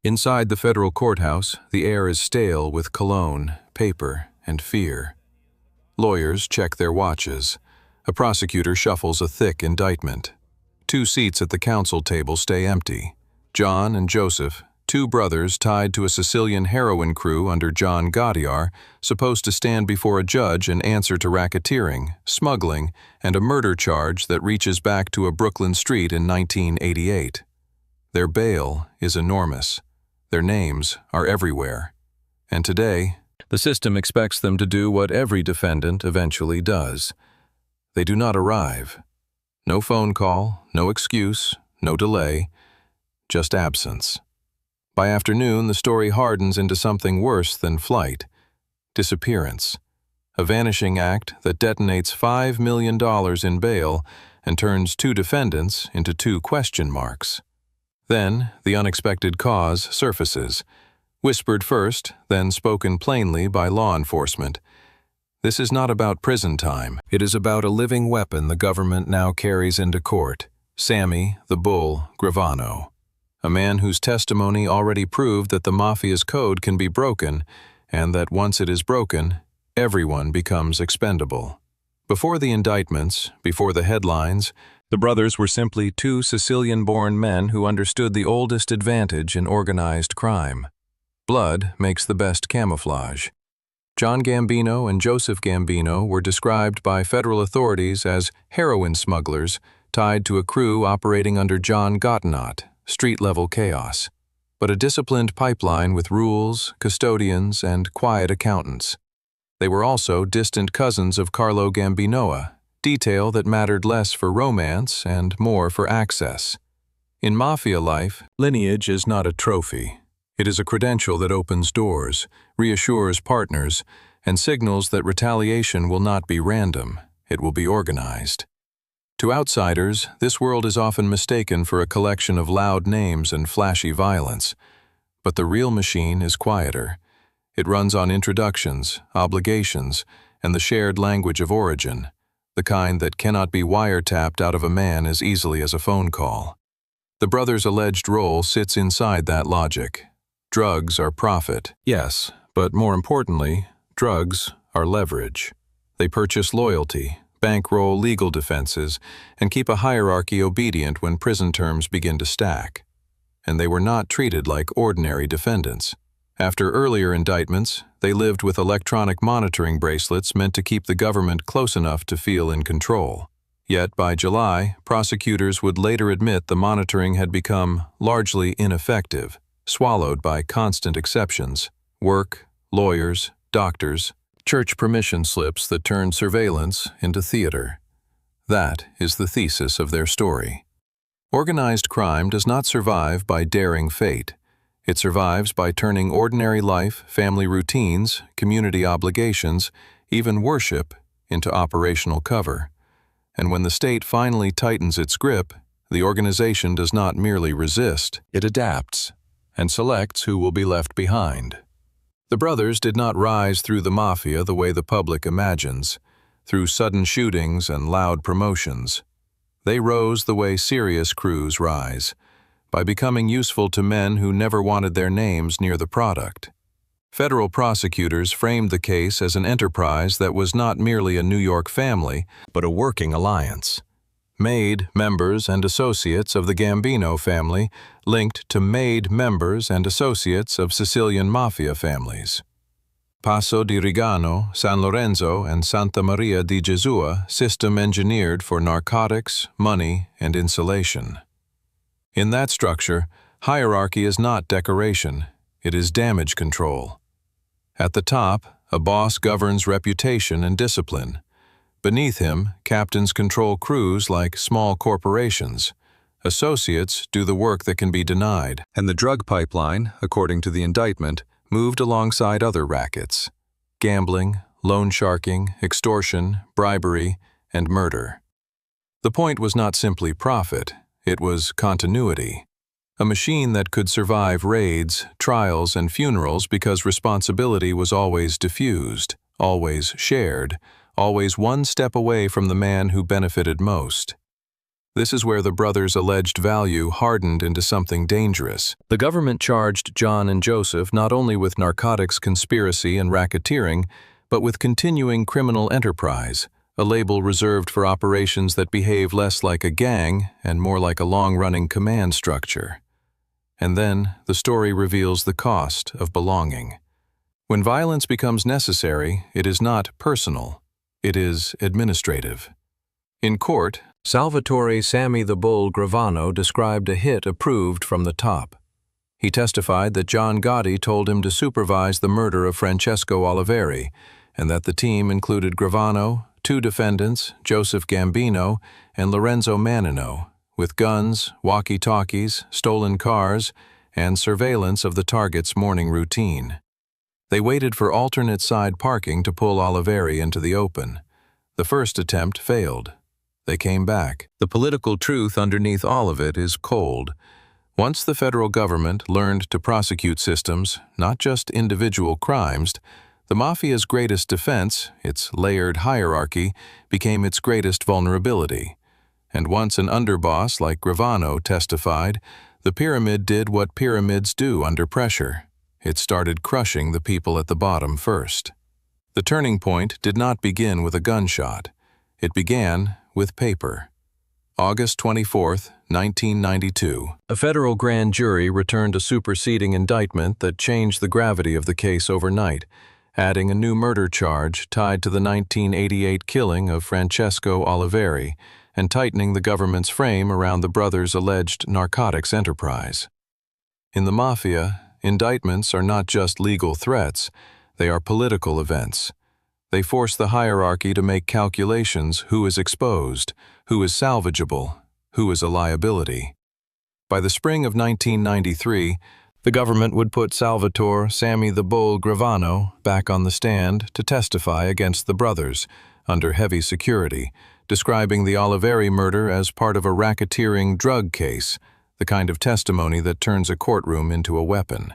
Inside the federal courthouse, the air is stale with cologne, paper, and fear. Lawyers check their watches. A prosecutor shuffles a thick indictment. 2 seats at the counsel table stay empty. John and Joseph, 2 brothers tied to a Sicilian heroin crew under John Gotti, are supposed to stand before a judge and answer to racketeering, smuggling, and a murder charge that reaches back to a Brooklyn street in 1988. Their bail is enormous. Their names are everywhere. And today, the system expects them to do what every defendant eventually does. They do not arrive. No phone call, no excuse, no delay, just absence. By afternoon, the story hardens into something worse than flight: disappearance. A vanishing act that detonates $5 million in bail and turns 2 defendants into 2 question marks. Then, the unexpected cause surfaces, whispered first, then spoken plainly by law enforcement. This is not about prison time. It is about a living weapon the government now carries into court: Sammy, the Bull, Gravano. A man whose testimony already proved that the Mafia's code can be broken, and that once it is broken, everyone becomes expendable. Before the indictments, before the headlines, the brothers were simply 2 Sicilian-born men who understood the oldest advantage in organized crime. Blood makes the best camouflage. John Gambino and Joseph Gambino were described by federal authorities as heroin smugglers tied to a crew operating under John Gotti, street-level chaos, but a disciplined pipeline with rules, custodians, and quiet accountants. They were also distant cousins of Carlo Gambino, detail that mattered less for romance and more for access. In Mafia life, lineage is not a trophy. It is a credential that opens doors, reassures partners, and signals that retaliation will not be random, it will be organized. To outsiders, this world is often mistaken for a collection of loud names and flashy violence. But the real machine is quieter. It runs on introductions, obligations, and the shared language of origin, the kind that cannot be wiretapped out of a man as easily as a phone call. The brothers' alleged role sits inside that logic. Drugs are profit, yes, but more importantly, drugs are leverage. They purchase loyalty, bankroll legal defenses, and keep a hierarchy obedient when prison terms begin to stack. And they were not treated like ordinary defendants. After earlier indictments, they lived with electronic monitoring bracelets meant to keep the government close enough to feel in control. Yet by July, prosecutors would later admit the monitoring had become largely ineffective, swallowed by constant exceptions: work, lawyers, doctors, church permission slips that turned surveillance into theater. That is the thesis of their story. Organized crime does not survive by daring fate. It survives by turning ordinary life, family routines, community obligations, even worship, into operational cover. And when the state finally tightens its grip, the organization does not merely resist, it adapts and selects who will be left behind. The brothers did not rise through the Mafia the way the public imagines, through sudden shootings and loud promotions. They rose the way serious crews rise, by becoming useful to men who never wanted their names near the product. Federal prosecutors framed the case as an enterprise that was not merely a New York family, but a working alliance. Made members and associates of the Gambino family linked to made members and associates of Sicilian Mafia families. Passo di Rigano, San Lorenzo, and Santa Maria di Gesù, system engineered for narcotics, money, and insulation. In that structure, hierarchy is not decoration, it is damage control. At the top, a boss governs reputation and discipline. Beneath him, captains control crews like small corporations. Associates do the work that can be denied. And the drug pipeline, according to the indictment, moved alongside other rackets: gambling, loan sharking, extortion, bribery, and murder. The point was not simply profit. It was continuity, a machine that could survive raids, trials, and funerals because responsibility was always diffused, always shared, always one step away from the man who benefited most. This is where the brothers' alleged value hardened into something dangerous. The government charged John and Joseph not only with narcotics conspiracy and racketeering, but with continuing criminal enterprise, a label reserved for operations that behave less like a gang and more like a long-running command structure. And then the story reveals the cost of belonging. When violence becomes necessary, it is not personal, it is administrative. In court, Salvatore "Sammy the Bull" Gravano described a hit approved from the top. He testified that John Gotti told him to supervise the murder of Francesco Oliveri, and that the team included Gravano, 2 defendants, Joseph Gambino and Lorenzo Mannino, with guns, walkie-talkies, stolen cars, and surveillance of the target's morning routine. They waited for alternate side parking to pull Oliveri into the open. The first attempt failed. They came back. The political truth underneath all of it is cold. Once the federal government learned to prosecute systems, not just individual crimes, the Mafia's greatest defense, its layered hierarchy, became its greatest vulnerability. And once an underboss like Gravano testified, the pyramid did what pyramids do under pressure. It started crushing the people at the bottom first. The turning point did not begin with a gunshot. It began with paper. August 24, 1992. A federal grand jury returned a superseding indictment that changed the gravity of the case overnight, adding a new murder charge tied to the 1988 killing of Francesco Oliveri and tightening the government's frame around the brothers' alleged narcotics enterprise. In the Mafia, indictments are not just legal threats, they are political events. They force the hierarchy to make calculations: who is exposed, who is salvageable, who is a liability. By the spring of 1993, the government would put Salvatore "Sammy the Bull" Gravano back on the stand to testify against the brothers, under heavy security, describing the Oliveri murder as part of a racketeering drug case, the kind of testimony that turns a courtroom into a weapon.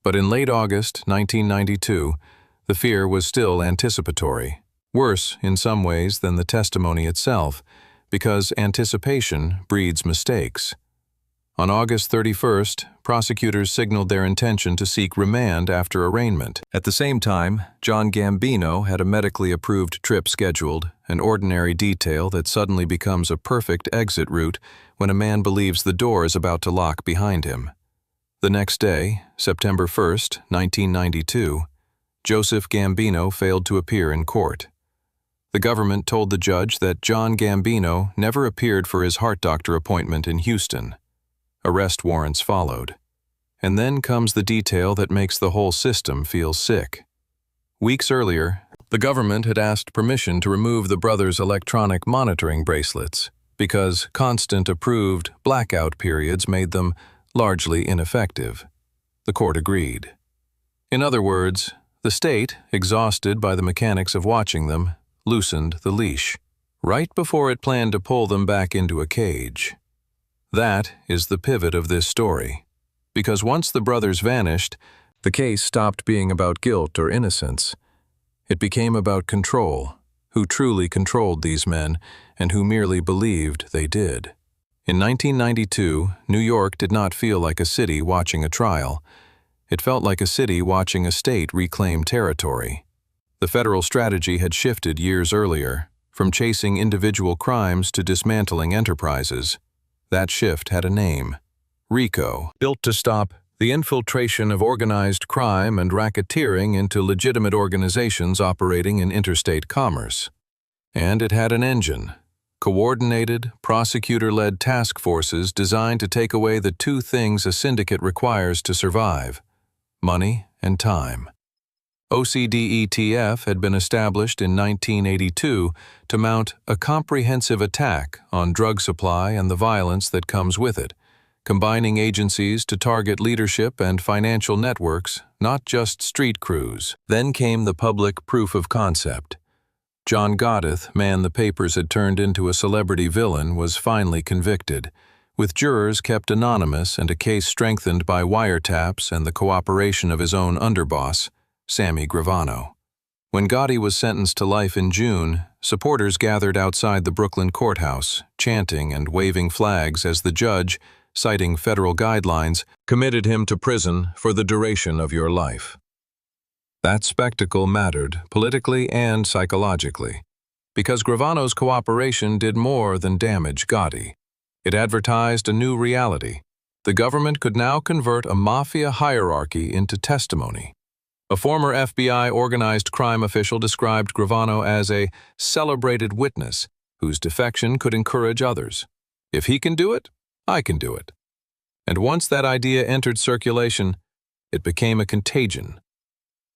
But in late August 1992, the fear was still anticipatory, worse in some ways than the testimony itself, because anticipation breeds mistakes. On August 31st, prosecutors signaled their intention to seek remand after arraignment. At the same time, John Gambino had a medically approved trip scheduled, an ordinary detail that suddenly becomes a perfect exit route when a man believes the door is about to lock behind him. The next day, September 1st, 1992, Joseph Gambino failed to appear in court. The government told the judge that John Gambino never appeared for his heart doctor appointment in Houston. Arrest warrants followed. And then comes the detail that makes the whole system feel sick. Weeks earlier, the government had asked permission to remove the brothers' electronic monitoring bracelets because constant approved blackout periods made them largely ineffective. The court agreed. In other words, the state, exhausted by the mechanics of watching them, loosened the leash, right before it planned to pull them back into a cage. That is the pivot of this story, because once the brothers vanished, the case stopped being about guilt or innocence. It became about control, who truly controlled these men and who merely believed they did. In 1992, New York did not feel like a city watching a trial. It felt like a city watching a state reclaim territory. The federal strategy had shifted years earlier, from chasing individual crimes to dismantling enterprises. That shift had a name: RICO, built to stop the infiltration of organized crime and racketeering into legitimate organizations operating in interstate commerce. And it had an engine: coordinated, prosecutor-led task forces designed to take away the two things a syndicate requires to survive: money and time. OCDETF had been established in 1982 to mount a comprehensive attack on drug supply and the violence that comes with it, combining agencies to target leadership and financial networks, not just street crews. Then came the public proof of concept. John Gotti, man the papers had turned into a celebrity villain, was finally convicted, with jurors kept anonymous and a case strengthened by wiretaps and the cooperation of his own underboss, Sammy Gravano. When Gotti was sentenced to life in June, supporters gathered outside the Brooklyn courthouse, chanting and waving flags as the judge, citing federal guidelines, committed him to prison for the duration of your life. That spectacle mattered politically and psychologically, because Gravano's cooperation did more than damage Gotti. It advertised a new reality. The government could now convert a mafia hierarchy into testimony. A former FBI organized crime official described Gravano as a celebrated witness whose defection could encourage others. If he can do it, I can do it. And once that idea entered circulation, it became a contagion.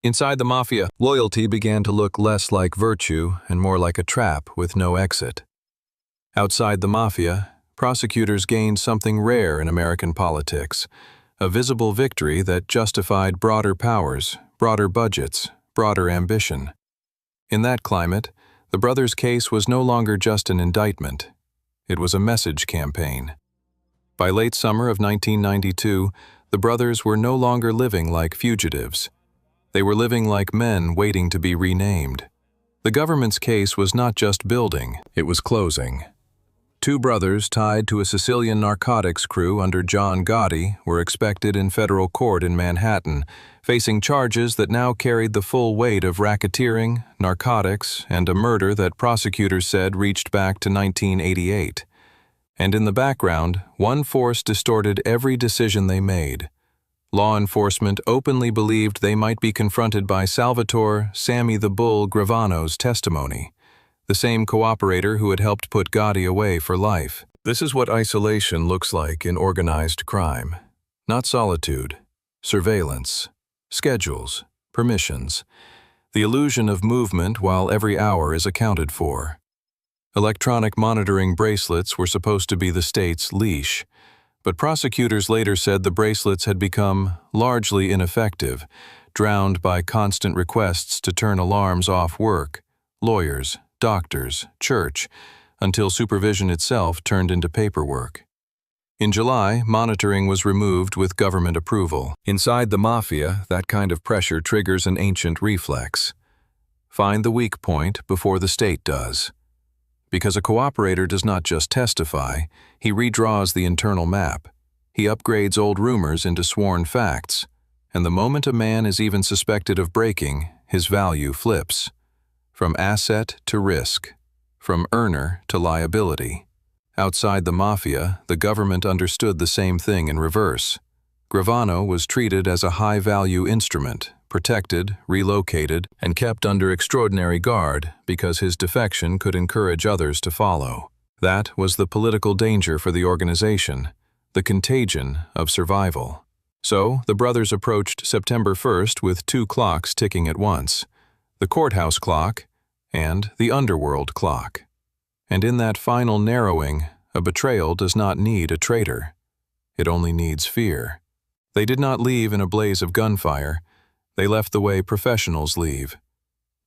Inside the Mafia, loyalty began to look less like virtue and more like a trap with no exit. Outside the Mafia, prosecutors gained something rare in American politics, a visible victory that justified broader powers, broader budgets, broader ambition. In that climate, the brothers' case was no longer just an indictment. It was a message campaign. By late summer of 1992, the brothers were no longer living like fugitives. They were living like men waiting to be renamed. The government's case was not just building, it was closing. Two brothers tied to a Sicilian narcotics crew under John Gotti were expected in federal court in Manhattan, facing charges that now carried the full weight of racketeering, narcotics, and a murder that prosecutors said reached back to 1988. And in the background, one force distorted every decision they made. Law enforcement openly believed they might be confronted by Salvatore "Sammy the Bull" Gravano's testimony, the same cooperator who had helped put Gotti away for life. This is what isolation looks like in organized crime. Not solitude, surveillance, schedules, permissions, the illusion of movement while every hour is accounted for. Electronic monitoring bracelets were supposed to be the state's leash, but prosecutors later said the bracelets had become largely ineffective, drowned by constant requests to turn alarms off work, lawyers, doctors, church, until supervision itself turned into paperwork. In July, monitoring was removed with government approval. Inside the Mafia, that kind of pressure triggers an ancient reflex. Find the weak point before the state does. Because a cooperator does not just testify, he redraws the internal map. He upgrades old rumors into sworn facts, and the moment a man is even suspected of breaking, his value flips. From asset to risk, from earner to liability. Outside the Mafia, the government understood the same thing in reverse. Gravano was treated as a high-value instrument, protected, relocated, and kept under extraordinary guard because his defection could encourage others to follow. That was the political danger for the organization, the contagion of survival. So, the brothers approached September 1st with two clocks ticking at once. The courthouse clock and the underworld clock. And in that final narrowing, a betrayal does not need a traitor. It only needs fear. They did not leave in a blaze of gunfire. They left the way professionals leave.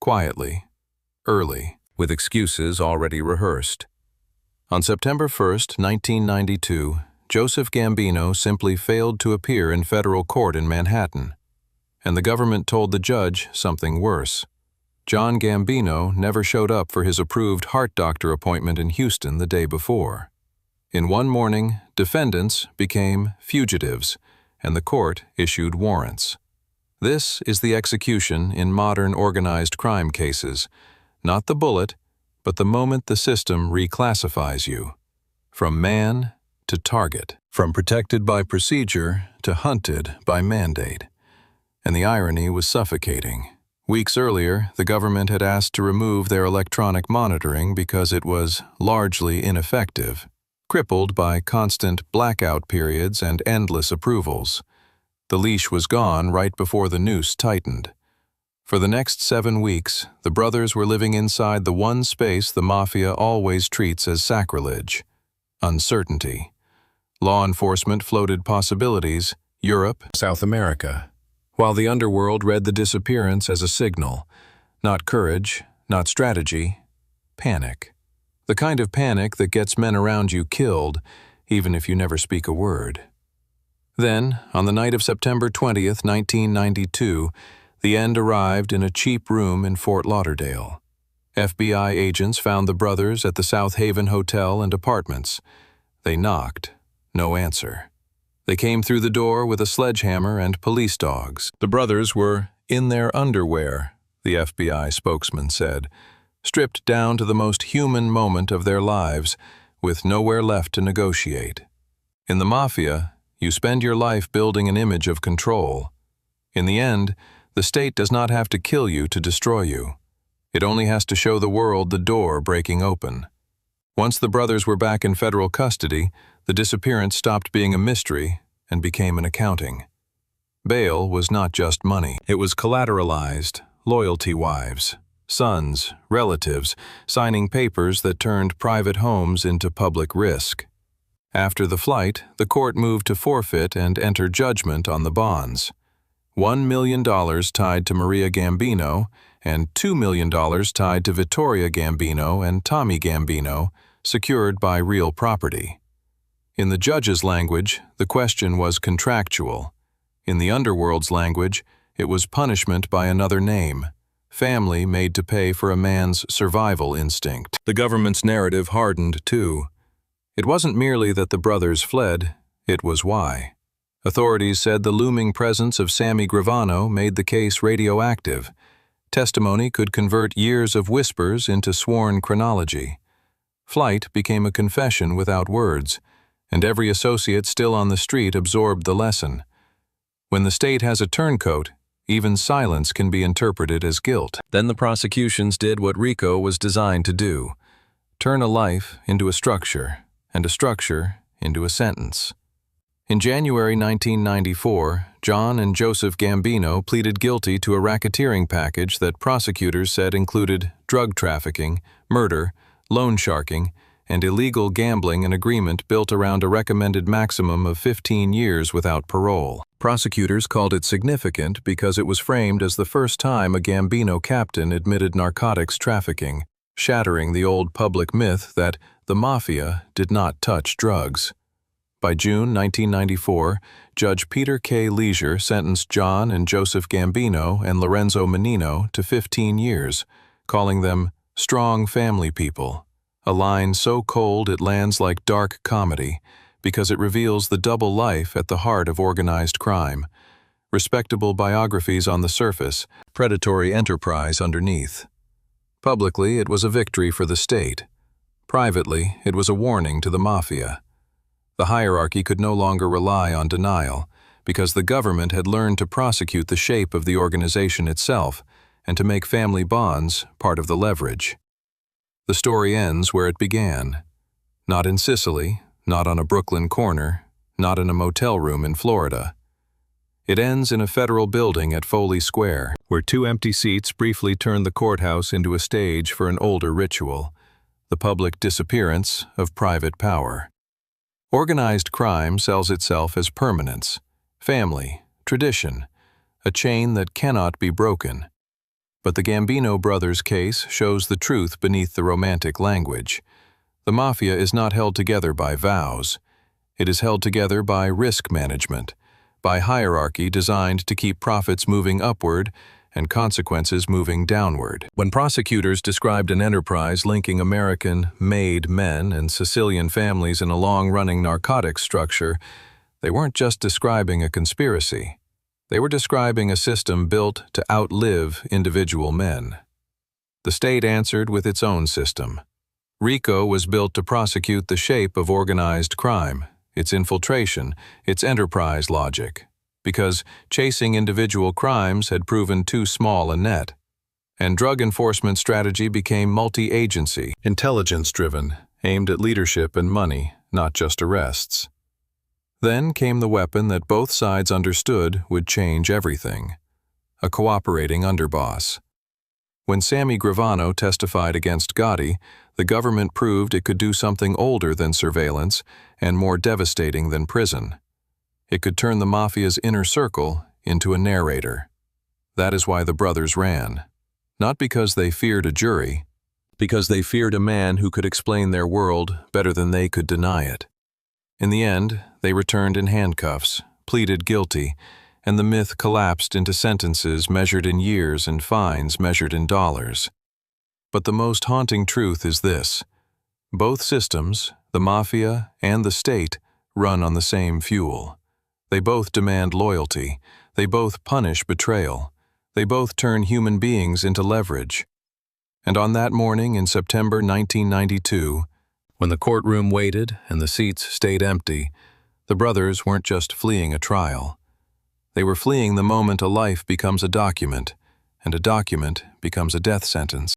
Quietly, early, with excuses already rehearsed. On September 1st, 1992, Joseph Gambino simply failed to appear in federal court in Manhattan. And the government told the judge something worse. John Gambino never showed up for his approved heart doctor appointment in Houston the day before. In one morning, defendants became fugitives, and the court issued warrants. This is the execution in modern organized crime cases, not the bullet, but the moment the system reclassifies you. From man to target, from protected by procedure to hunted by mandate. And the irony was suffocating. Weeks earlier, the government had asked to remove their electronic monitoring because it was largely ineffective, crippled by constant blackout periods and endless approvals. The leash was gone right before the noose tightened. For the next 7 weeks, the brothers were living inside the one space the Mafia always treats as sacrilege: uncertainty. Law enforcement floated possibilities: Europe, South America, while the underworld read the disappearance as a signal. Not courage, not strategy, panic. The kind of panic that gets men around you killed, even if you never speak a word. Then, on the night of September 20th, 1992, the end arrived in a cheap room in Fort Lauderdale. FBI agents found the brothers at the South Haven Hotel and Apartments. They knocked. No answer. They came through the door with a sledgehammer and police dogs. The brothers were in their underwear, the FBI spokesman said, stripped down to the most human moment of their lives, with nowhere left to negotiate. In the Mafia, you spend your life building an image of control. In the end, the state does not have to kill you to destroy you. It only has to show the world the door breaking open. Once the brothers were back in federal custody, the disappearance stopped being a mystery and became an accounting. Bail was not just money. It was collateralized, loyalty wives, sons, relatives, signing papers that turned private homes into public risk. After the flight, the court moved to forfeit and enter judgment on the bonds. $1 million tied to Maria Gambino and $2 million tied to Vittoria Gambino and Tommy Gambino, secured by real property. In the judge's language, the question was contractual. In the underworld's language, it was punishment by another name, family made to pay for a man's survival instinct. The government's narrative hardened, too. It wasn't merely that the brothers fled, it was why. Authorities said the looming presence of Sammy Gravano made the case radioactive. Testimony could convert years of whispers into sworn chronology. Flight became a confession without words, and every associate still on the street absorbed the lesson. When the state has a turncoat, even silence can be interpreted as guilt. Then the prosecutions did what RICO was designed to do: turn a life into a structure, and a structure into a sentence. In January 1994, John and Joseph Gambino pleaded guilty to a racketeering package that prosecutors said included drug trafficking, murder, loan sharking, and illegal gambling, an agreement built around a recommended maximum of 15 years without parole. Prosecutors called it significant because it was framed as the first time a Gambino captain admitted narcotics trafficking, shattering the old public myth that the Mafia did not touch drugs. By June 1994, Judge Peter K. Leisure sentenced John and Joseph Gambino and Lorenzo Menino to 15 years, calling them strong family people, a line so cold it lands like dark comedy because it reveals the double life at the heart of organized crime: respectable biographies on the surface, predatory enterprise underneath. Publicly, it was a victory for the state. Privately, it was a warning to the Mafia. The hierarchy could no longer rely on denial, because the government had learned to prosecute the shape of the organization itself and to make family bonds part of the leverage. The story ends where it began. Not in Sicily, not on a Brooklyn corner, not in a motel room in Florida. It ends in a federal building at Foley Square, where two empty seats briefly turned the courthouse into a stage for an older ritual: the public disappearance of private power. Organized crime sells itself as permanence, family, tradition, a chain that cannot be broken. But the Gambino brothers' case shows the truth beneath the romantic language. The Mafia is not held together by vows. It is held together by risk management, by hierarchy designed to keep profits moving upward and consequences moving downward. When prosecutors described an enterprise linking American-made men and Sicilian families in a long-running narcotics structure, they weren't just describing a conspiracy. They were describing a system built to outlive individual men. The state answered with its own system. RICO was built to prosecute the shape of organized crime, its infiltration, its enterprise logic, because chasing individual crimes had proven too small a net. And drug enforcement strategy became multi-agency, intelligence-driven, aimed at leadership and money, not just arrests. Then came the weapon that both sides understood would change everything: a cooperating underboss. When Sammy Gravano testified against Gotti, the government proved it could do something older than surveillance and more devastating than prison. It could turn the Mafia's inner circle into a narrator. That is why the brothers ran. Not because they feared a jury, because they feared a man who could explain their world better than they could deny it. In the end, they returned in handcuffs, pleaded guilty, and the myth collapsed into sentences measured in years and fines measured in dollars. But the most haunting truth is this: both systems, the Mafia and the state, run on the same fuel. They both demand loyalty. They both punish betrayal. They both turn human beings into leverage. And on that morning in September 1992, when the courtroom waited and the seats stayed empty, the brothers weren't just fleeing a trial. They were fleeing the moment a life becomes a document, and a document becomes a death sentence.